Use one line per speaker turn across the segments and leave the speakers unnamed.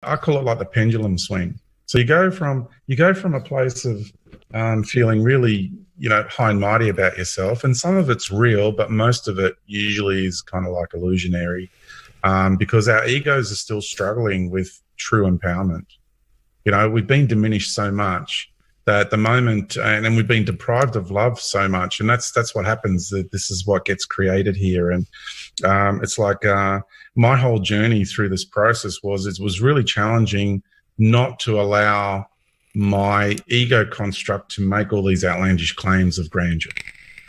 I call it like the pendulum swing. So you go from a place of feeling really, high and mighty about yourself, and some of it's real, but most of it usually is kind of like illusionary, because our egos are still struggling with true empowerment. We've been diminished so much that the moment, and we've been deprived of love so much, and that's what happens. That this is what gets created here, and it's like my whole journey through this process was really challenging, not to allow my ego construct to make all these outlandish claims of grandeur.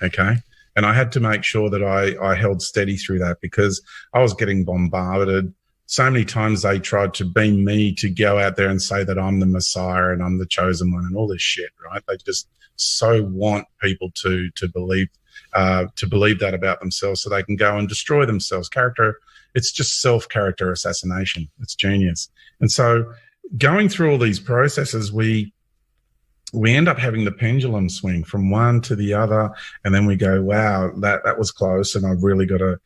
Okay. And I had to make sure that I held steady through that, because I was getting bombarded. So many times they tried to beam me to go out there and say that I'm the Messiah and I'm the chosen one and all this shit, right? They just so want people to believe that about themselves, so they can go and destroy themselves. It's just self-character assassination. It's genius. And so going through all these processes, we end up having the pendulum swing from one to the other, and then we go, wow, that was close, and I've really got to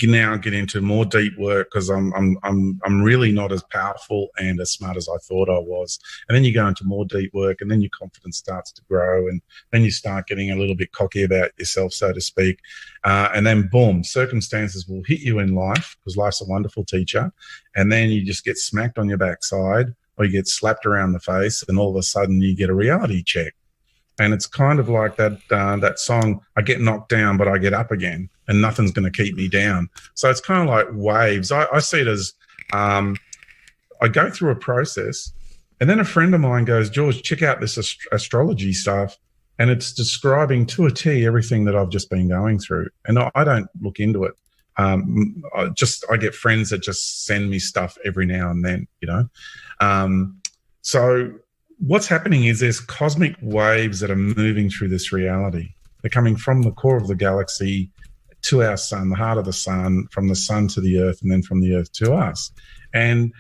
now get into more deep work, because I'm really not as powerful and as smart as I thought I was. And then you go into more deep work, and then your confidence starts to grow, and then you start getting a little bit cocky about yourself, so to speak. And then boom, circumstances will hit you in life, because life's a wonderful teacher, and then you just get smacked on your backside, or you get slapped around the face, and all of a sudden you get a reality check. And it's kind of like that song, I get knocked down, but I get up again, and nothing's going to keep me down. So it's kind of like waves. I see it as I go through a process, and then a friend of mine goes, George, check out this astrology stuff. And it's describing to a T everything that I've just been going through. And I don't look into it. I get friends that just send me stuff every now and then, so what's happening is there's cosmic waves that are moving through this reality. They're coming from the core of the galaxy to our sun, the heart of the sun, from the sun to the earth, and then from the earth to us. And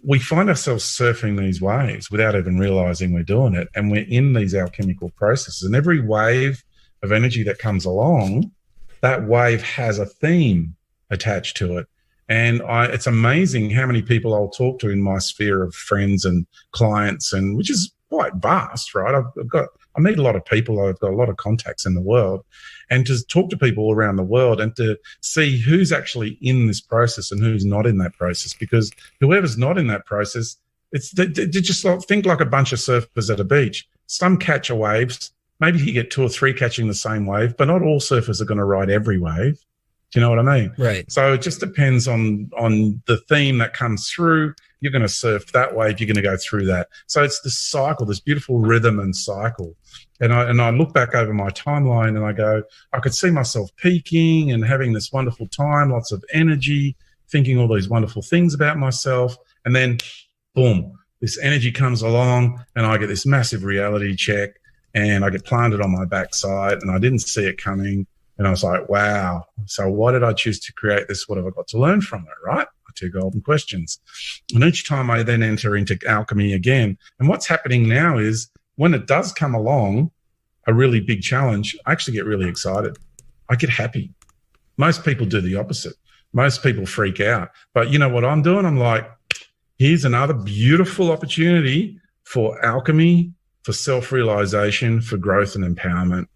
we find ourselves surfing these waves without even realizing we're doing it. And we're in these alchemical processes, and every wave of energy that comes along, that wave has a theme attached to it. And it's amazing how many people I'll talk to in my sphere of friends and clients, and which is quite vast, right? I meet a lot of people. I've got a lot of contacts in the world, and to talk to people all around the world and to see who's actually in this process and who's not in that process, because whoever's not in that process, they just think like a bunch of surfers at a beach. Some catch a waves. Maybe you get two or three catching the same wave, but not all surfers are going to ride every wave. Do you know what I mean?
Right.
So it just depends on the theme that comes through. You're going to surf that wave. You're going to go through that. So it's this cycle, this beautiful rhythm and cycle. And I look back over my timeline, and I go, I could see myself peaking and having this wonderful time, lots of energy, thinking all these wonderful things about myself. And then, boom, this energy comes along, and I get this massive reality check, and I get planted on my backside, and I didn't see it coming. And I was like, wow, so why did I choose to create this? What have I got to learn from it, right? My two golden questions. And each time I then enter into alchemy again. And what's happening now is when it does come along, a really big challenge, I actually get really excited. I get happy. Most people do the opposite. Most people freak out. But you know what I'm doing? I'm like, here's another beautiful opportunity for alchemy, for self-realization, for growth and empowerment.